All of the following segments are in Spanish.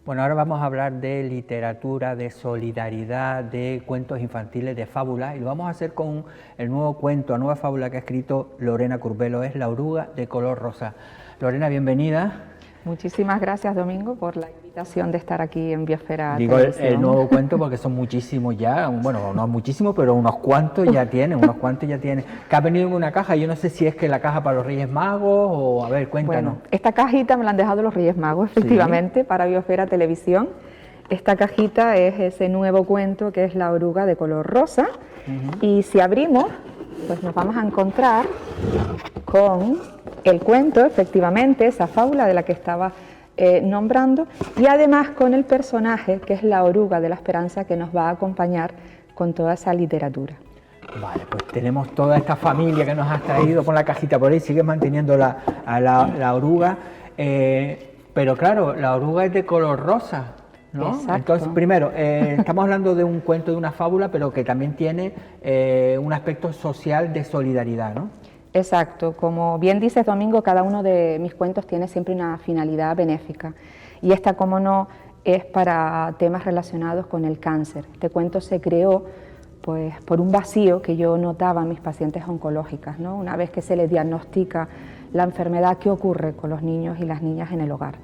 Bueno, ahora vamos a hablar de literatura, de solidaridad, de cuentos infantiles, de fábulas, y lo vamos a hacer con el nuevo cuento, la nueva fábula que ha escrito Lorena Curbelo, es La oruga de color rosa. Lorena, bienvenida. Muchísimas gracias, Domingo, por la invitación de estar aquí en Biosfera Digo Televisión. el nuevo cuento porque son muchísimos ya, bueno, no muchísimos, pero unos cuantos ya tiene. Que ha venido en una caja, yo no sé si es que la caja para los Reyes Magos o, a ver, cuéntanos. Bueno, esta cajita me la han dejado los Reyes Magos, efectivamente, ¿sí? Para Biosfera Televisión. Esta cajita es ese nuevo cuento que es La oruga de color rosa. Y si abrimos, pues nos vamos a encontrar con el cuento, efectivamente, esa fábula de la que estaba nombrando, y además con el personaje que es la oruga de la esperanza que nos va a acompañar con toda esa literatura. Vale, pues tenemos toda esta familia que nos has traído con la cajita por ahí, sigues manteniendo la oruga, pero claro, la oruga es de color rosa, ¿no? Exacto. Entonces, primero, estamos hablando de un cuento, de una fábula, pero que también tiene un aspecto social de solidaridad, ¿no? Exacto, como bien dices, Domingo, cada uno de mis cuentos tiene siempre una finalidad benéfica, y esta, como no, es para temas relacionados con el cáncer. Este cuento se creó pues por un vacío que yo notaba en mis pacientes oncológicas, ¿no? Una vez que se les diagnostica la enfermedad, ¿qué ocurre con los niños y las niñas en el hogar?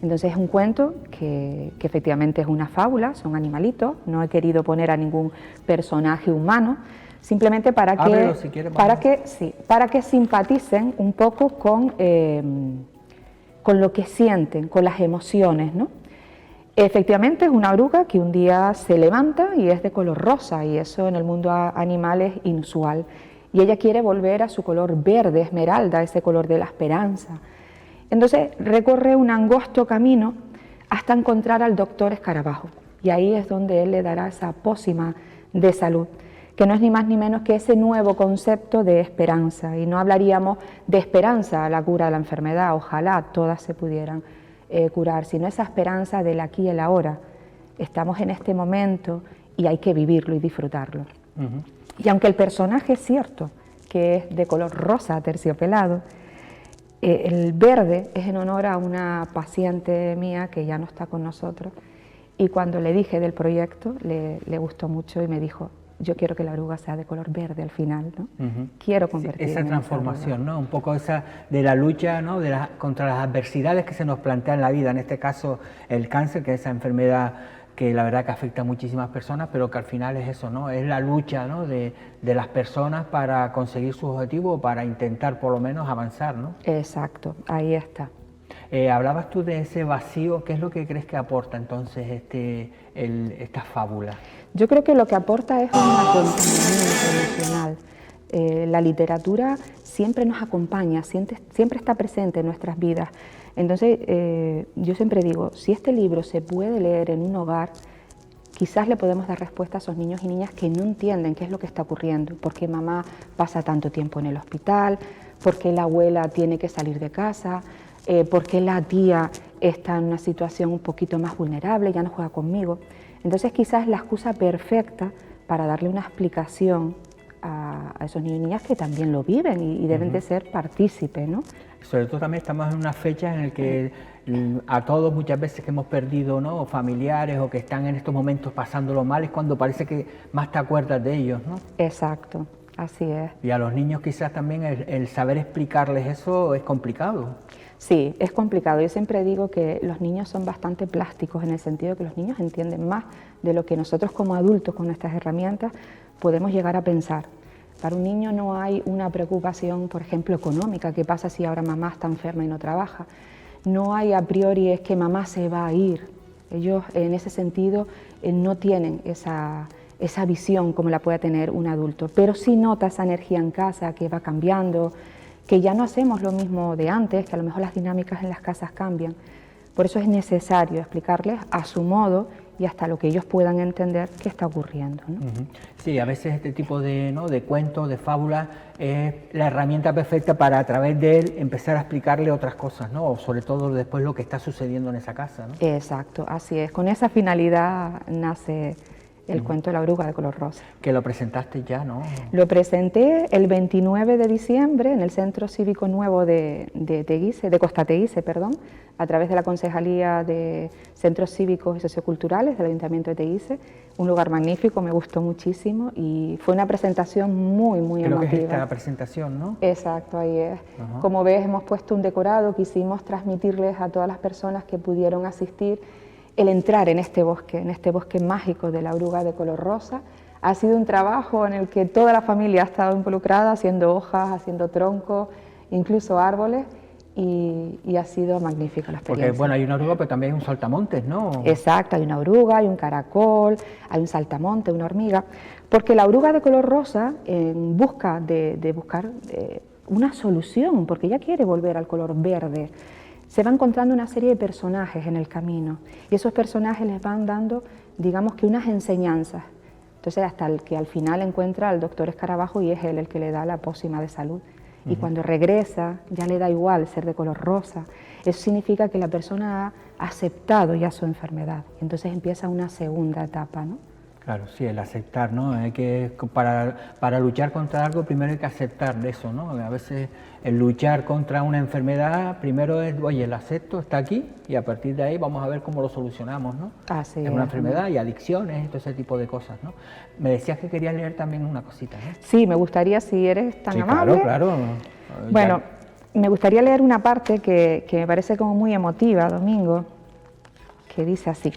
Entonces es un cuento que efectivamente es una fábula, son animalitos, no he querido poner a ningún personaje humano, simplemente para que simpaticen un poco con lo que sienten, con las emociones, ¿no? Efectivamente es una oruga que un día se levanta y es de color rosa, y eso en el mundo animal es inusual, y ella quiere volver a su color verde, esmeralda, ese color de la esperanza. Entonces recorre un angosto camino hasta encontrar al doctor Escarabajo, y ahí es donde él le dará esa pócima de salud, que no es ni más ni menos que ese nuevo concepto de esperanza, y no hablaríamos de esperanza a la cura de la enfermedad, ojalá todas se pudieran curar, sino esa esperanza del aquí y el ahora. Estamos en este momento y hay que vivirlo y disfrutarlo. Y aunque el personaje es cierto que es de color rosa terciopelado, el verde es en honor a una paciente mía que ya no está con nosotros, y cuando le dije del proyecto le gustó mucho y me dijo: yo quiero que la oruga sea de color verde al final, ¿no? Quiero convertirme esa transformación, ¿no? Un poco esa de la lucha, ¿no? Contra las adversidades que se nos plantean en la vida, en este caso el cáncer, que es esa enfermedad que la verdad que afecta a muchísimas personas, pero que al final es eso, ¿no? Es la lucha, ¿no? de las personas para conseguir sus objetivos, para intentar por lo menos avanzar, ¿no? Exacto, ahí está. Hablabas tú de ese vacío, ¿qué es lo que crees que aporta entonces esta fábula? Yo creo que lo que aporta es un acompañamiento emocional. La literatura siempre nos acompaña, siempre está presente en nuestras vidas. Entonces, yo siempre digo, si este libro se puede leer en un hogar, quizás le podemos dar respuesta a esos niños y niñas que no entienden qué es lo que está ocurriendo, por qué mamá pasa tanto tiempo en el hospital, por qué la abuela tiene que salir de casa, por qué la tía está en una situación un poquito más vulnerable, ya no juega conmigo. Entonces quizás es la excusa perfecta para darle una explicación a esos niños y niñas que también lo viven y deben de ser partícipes, ¿no? Sobre todo también estamos en una fecha en la que a todos muchas veces que hemos perdido, ¿no? familiares o que están en estos momentos pasándolo mal, es cuando parece que más te acuerdas de ellos, ¿no? Exacto, así es. Y a los niños quizás también el saber explicarles eso es complicado. Sí, es complicado. Yo siempre digo que los niños son bastante plásticos, en el sentido de que los niños entienden más de lo que nosotros como adultos con nuestras herramientas podemos llegar a pensar. Para un niño no hay una preocupación, por ejemplo, económica. ¿Qué pasa si ahora mamá está enferma y no trabaja? No hay a priori es que mamá se va a ir. Ellos en ese sentido no tienen esa visión como la puede tener un adulto, pero sí nota esa energía en casa que va cambiando, que ya no hacemos lo mismo de antes, que a lo mejor las dinámicas en las casas cambian. Por eso es necesario explicarles a su modo y hasta lo que ellos puedan entender qué está ocurriendo, ¿no? Sí, a veces este tipo de cuentos, de fábulas, es la herramienta perfecta para a través de él empezar a explicarle otras cosas, ¿no? O sobre todo después lo que está sucediendo en esa casa, ¿no? Exacto, así es. Con esa finalidad nace el cuento La oruga de color rosa. Que lo presentaste ya, ¿no? Lo presenté el 29 de diciembre en el Centro Cívico Nuevo de Costa Teguise, a través de la Concejalía de Centros Cívicos y Socioculturales del Ayuntamiento de Teguise. Un lugar magnífico, me gustó muchísimo y fue una presentación muy emotiva. Creo que es esta presentación, ¿no? Exacto, ahí es. Como ves, hemos puesto un decorado, quisimos transmitirles a todas las personas que pudieron asistir el entrar en este bosque mágico de la oruga de color rosa. Ha sido un trabajo en el que toda la familia ha estado involucrada, haciendo hojas, haciendo troncos, incluso árboles, y ha sido magnífica la experiencia. Porque, bueno, hay una oruga, pero también hay un saltamontes, ¿no? Exacto, hay una oruga, hay un caracol, hay un saltamonte, una hormiga, porque la oruga de color rosa, en busca de buscar una solución, porque ella quiere volver al color verde, se va encontrando una serie de personajes en el camino, y esos personajes les van dando, digamos que unas enseñanzas. Entonces, hasta el que al final encuentra al doctor Escarabajo y es él el que le da la pócima de salud. Y cuando regresa, ya le da igual ser de color rosa. Eso significa que la persona ha aceptado ya su enfermedad. Entonces empieza una segunda etapa, ¿no? Claro, sí, el aceptar, ¿no? Hay que, para luchar contra algo, primero hay que aceptar eso, ¿no? A veces el luchar contra una enfermedad, primero es, oye, el acepto, está aquí, y a partir de ahí vamos a ver cómo lo solucionamos, ¿no? Así es una enfermedad y adicciones y todo ese tipo de cosas, ¿no? Me decías que querías leer también una cosita, ¿no? Sí, me gustaría, si eres tan amable. Claro. Bueno, me gustaría leer una parte que me parece como muy emotiva, Domingo, que dice así.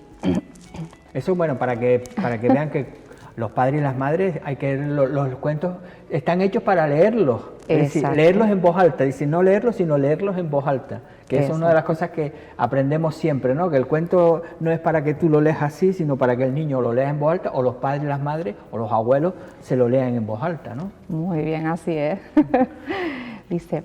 Eso, bueno, para que vean que los padres y las madres, hay que los cuentos están hechos para leerlos, es decir, leerlos en voz alta, y no leerlos, sino leerlos en voz alta, que es una de las cosas que aprendemos siempre, ¿no? Que el cuento no es para que tú lo leas así, sino para que el niño lo lea en voz alta, o los padres y las madres, o los abuelos, se lo lean en voz alta, ¿no? Muy bien, así es. Dice,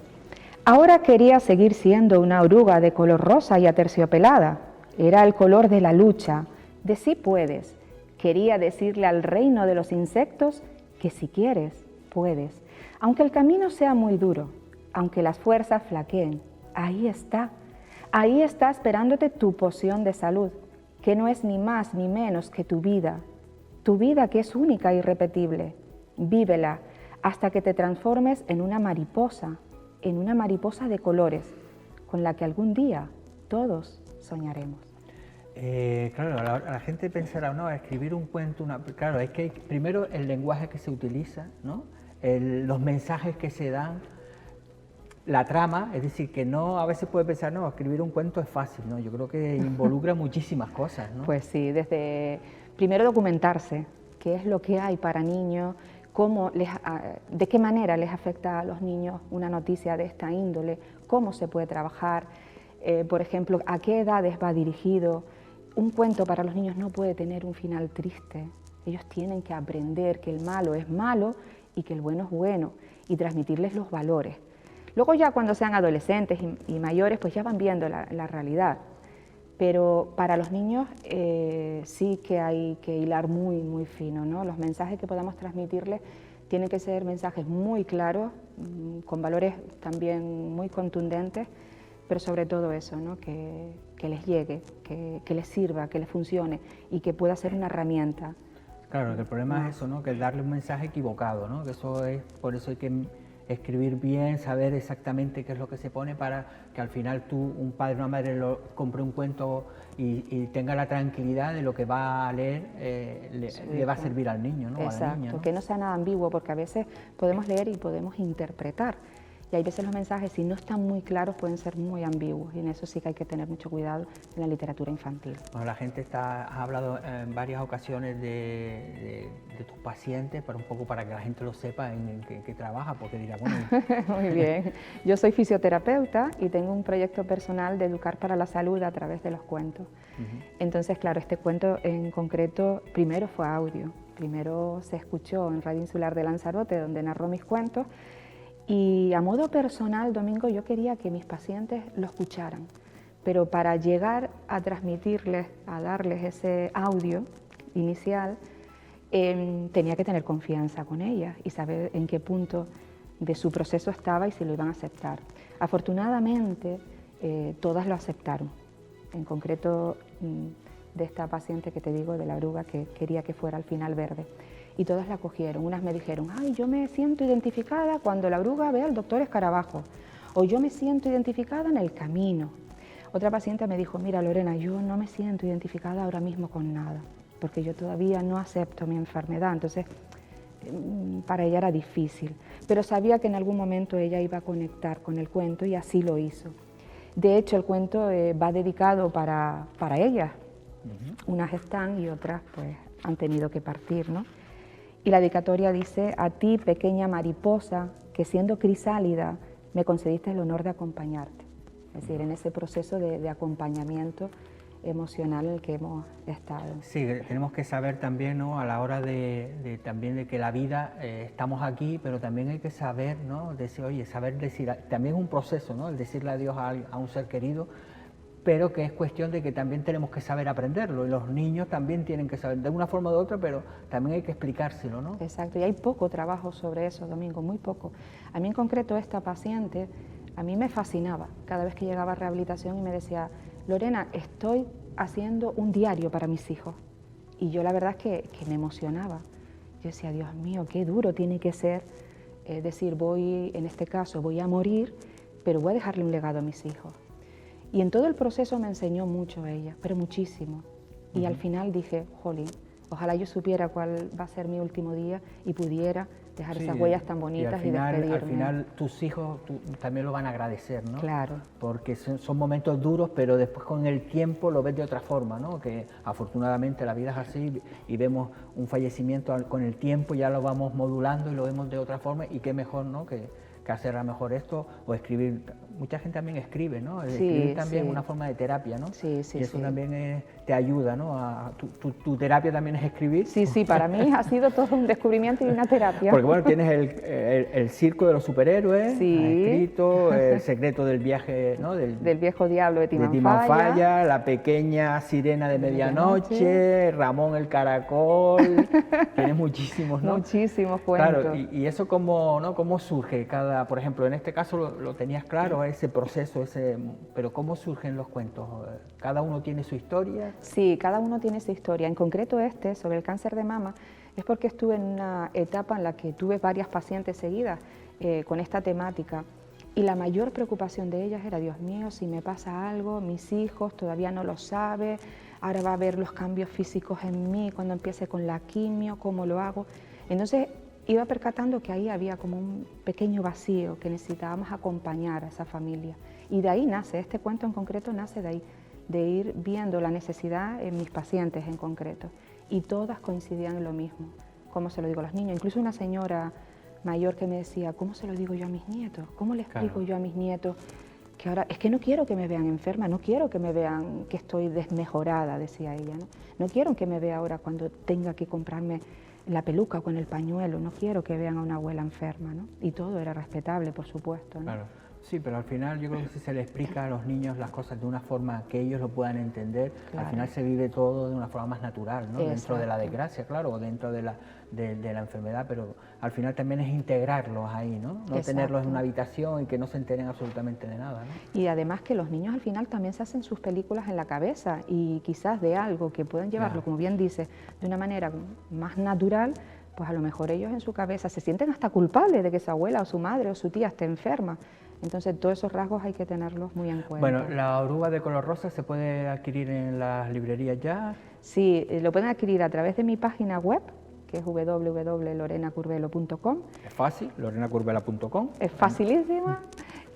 ahora quería seguir siendo una oruga de color rosa y aterciopelada, era el color de la lucha, de sí puedes. Quería decirle al reino de los insectos que si quieres, puedes. Aunque el camino sea muy duro, aunque las fuerzas flaqueen, ahí está esperándote tu poción de salud, que no es ni más ni menos que tu vida que es única e irrepetible. Vívela hasta que te transformes en una mariposa de colores, con la que algún día todos soñaremos. Claro, la gente pensará, no, escribir un cuento, claro, es que primero el lenguaje que se utiliza, ¿no? Los mensajes que se dan, la trama, es decir, que no, a veces puede pensar, no, escribir un cuento es fácil, ¿no? Yo creo que involucra muchísimas cosas, ¿no? Pues sí, desde primero documentarse, qué es lo que hay para niños, de qué manera les afecta a los niños una noticia de esta índole, cómo se puede trabajar, por ejemplo, a qué edades va dirigido. Un cuento para los niños no puede tener un final triste. Ellos tienen que aprender que el malo es malo y que el bueno es bueno, y transmitirles los valores. Luego ya cuando sean adolescentes y mayores, pues ya van viendo la realidad. Pero para los niños sí que hay que hilar muy, muy fino, ¿no? Los mensajes que podamos transmitirles tienen que ser mensajes muy claros, con valores también muy contundentes, pero sobre todo eso, ¿no? Que les llegue, que les sirva, que les funcione y que pueda ser una herramienta. Claro, que el problema es eso, ¿no? Que darle un mensaje equivocado, ¿no? Que eso es, por eso hay que escribir bien, saber exactamente qué es lo que se pone para que al final tú, un padre o una madre, compre un cuento y tenga la tranquilidad de lo que va a leer, le va a servir al niño, ¿no? Exacto, a la niña, ¿no? Que no sea nada ambiguo, porque a veces podemos leer y podemos interpretar. Y hay veces los mensajes, si no están muy claros, pueden ser muy ambiguos, y en eso sí que hay que tener mucho cuidado en la literatura infantil. Bueno, la gente ha hablado en varias ocasiones de tus pacientes, pero un poco para que la gente lo sepa en qué trabaja, porque dirá, bueno... Muy bien. Yo soy fisioterapeuta y tengo un proyecto personal de educar para la salud a través de los cuentos. Entonces, claro, este cuento en concreto primero fue audio, primero se escuchó en Radio Insular de Lanzarote, donde narró mis cuentos. Y a modo personal, Domingo, yo quería que mis pacientes lo escucharan, pero para llegar a transmitirles, a darles ese audio inicial, tenía que tener confianza con ellas y saber en qué punto de su proceso estaba y si lo iban a aceptar. Afortunadamente, todas lo aceptaron. En concreto, de esta paciente que te digo, de la oruga, que quería que fuera al final verde. Y todas la cogieron. Unas me dijeron, ay, yo me siento identificada cuando la oruga ve al doctor Escarabajo, o yo me siento identificada en el camino. Otra paciente me dijo, mira Lorena, yo no me siento identificada ahora mismo con nada, porque yo todavía no acepto mi enfermedad, entonces para ella era difícil, pero sabía que en algún momento ella iba a conectar con el cuento y así lo hizo. De hecho, el cuento va dedicado para ellas. Unas están y otras pues han tenido que partir, ¿no? Y la dedicatoria dice, a ti pequeña mariposa, que siendo crisálida me concediste el honor de acompañarte. Es decir, en ese proceso de acompañamiento emocional en el que hemos estado. Sí, tenemos que saber también, ¿no?, a la hora también de que la vida, estamos aquí, pero también hay que saber, ¿no?, decir, oye, saber decir, también es un proceso, ¿no?, el decirle adiós a un ser querido, pero que es cuestión de que también tenemos que saber aprenderlo, y los niños también tienen que saber, de una forma u otra, pero también hay que explicárselo, ¿no? Exacto, y hay poco trabajo sobre eso, Domingo, muy poco. A mí en concreto esta paciente, a mí me fascinaba cada vez que llegaba a rehabilitación y me decía, Lorena, estoy haciendo un diario para mis hijos. Y yo la verdad es que me emocionaba. Yo decía, Dios mío, qué duro tiene que ser decir, en este caso, voy a morir, pero voy a dejarle un legado a mis hijos. Y en todo el proceso me enseñó mucho ella, pero muchísimo. Y al final dije, jolín, ojalá yo supiera cuál va a ser mi último día y pudiera dejar esas huellas tan bonitas y despedirme. Al final tus hijos también lo van a agradecer, ¿no? Claro. Porque son momentos duros, pero después con el tiempo lo ves de otra forma, ¿no? Que afortunadamente la vida es así y vemos un fallecimiento con el tiempo, ya lo vamos modulando y lo vemos de otra forma, y qué mejor, ¿no?, que hacer a lo mejor esto o escribir. Mucha gente también escribe, ¿no? Escribir también es una forma de terapia, ¿no? Sí, sí, y eso también te ayuda, ¿no? Tu terapia también es escribir. Sí, sí, para mí ha sido todo un descubrimiento y una terapia. Porque bueno, tienes el circo de los superhéroes, has sí, escrito El secreto del viaje, ¿no?, del viejo diablo de Timanfaya, La pequeña sirena de medianoche, Ramón el caracol, tienes muchísimos, ¿no? Muchísimos cuentos. Claro, y eso cómo, ¿no?, cómo surge por ejemplo, en este caso lo tenías claro, ese proceso, pero ¿cómo surgen los cuentos? ¿Cada uno tiene su historia? Sí, cada uno tiene su historia. En concreto sobre el cáncer de mama, es porque estuve en una etapa en la que tuve varias pacientes seguidas con esta temática, y la mayor preocupación de ellas era, Dios mío, si me pasa algo, mis hijos todavía no lo saben, ahora va a ver los cambios físicos en mí cuando empiece con la quimio, ¿cómo lo hago? Entonces iba percatando que ahí había como un pequeño vacío que necesitábamos acompañar a esa familia. Y de ahí nace, este cuento en concreto nace de ahí, de ir viendo la necesidad en mis pacientes en concreto. Y todas coincidían en lo mismo, cómo se lo digo a los niños. Incluso una señora mayor que me decía, ¿cómo se lo digo yo a mis nietos? ¿Cómo le explico yo a mis nietos que ahora, es que no quiero que me vean enferma, no quiero que me vean que estoy desmejorada, decía ella, ¿no? No quiero que me vea ahora cuando tenga que comprarme la peluca con el pañuelo, no quiero que vean a una abuela enferma, ¿no? Y todo era respetable, por supuesto, ¿no? Claro. Sí, pero al final yo creo que si se le explica a los niños las cosas de una forma que ellos lo puedan entender, al final se vive todo de una forma más natural, ¿no? Dentro de la desgracia, claro, o dentro de la enfermedad, pero al final también es integrarlos ahí, ¿no? No tenerlos en una habitación y que no se enteren absolutamente de nada, ¿no? Y además que los niños al final también se hacen sus películas en la cabeza, y quizás de algo que pueden llevarlo, como bien dices, de una manera más natural, pues a lo mejor ellos en su cabeza se sienten hasta culpables de que su abuela o su madre o su tía esté enferma. Entonces todos esos rasgos hay que tenerlos muy en cuenta. Bueno, la oruga de color rosa se puede adquirir en las librerías ya. Sí, lo pueden adquirir a través de mi página web, que es www.lorenacurvelo.com. Es fácil, lorenacurvela.com. Es facilísima.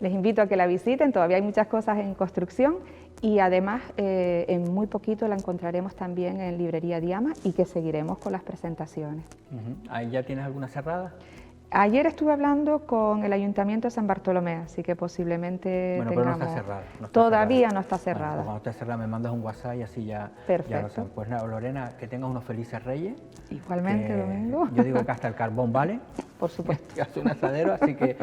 Les invito a que la visiten, todavía hay muchas cosas en construcción, y además en muy poquito la encontraremos también en Librería Diama, y que seguiremos con las presentaciones. ¿Ahí ya tienes alguna cerrada? Ayer estuve hablando con el Ayuntamiento de San Bartolomé, así que posiblemente bueno, tengamos... pero no está cerrada. Todavía no está cerrada. Bueno, pues cuando esté cerrada me mandas un WhatsApp y así ya lo sabes. Pues nada, Lorena, que tengas unos felices Reyes. Igualmente, Domingo. Yo digo que hasta el carbón vale. Por supuesto. Que hace un asadero, así que...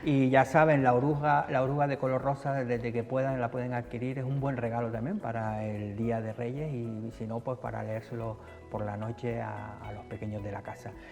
Y ya saben, la oruga de color rosa, desde que puedan, la pueden adquirir. Es un buen regalo también para el Día de Reyes, y si no, pues para leérselo por la noche a los pequeños de la casa.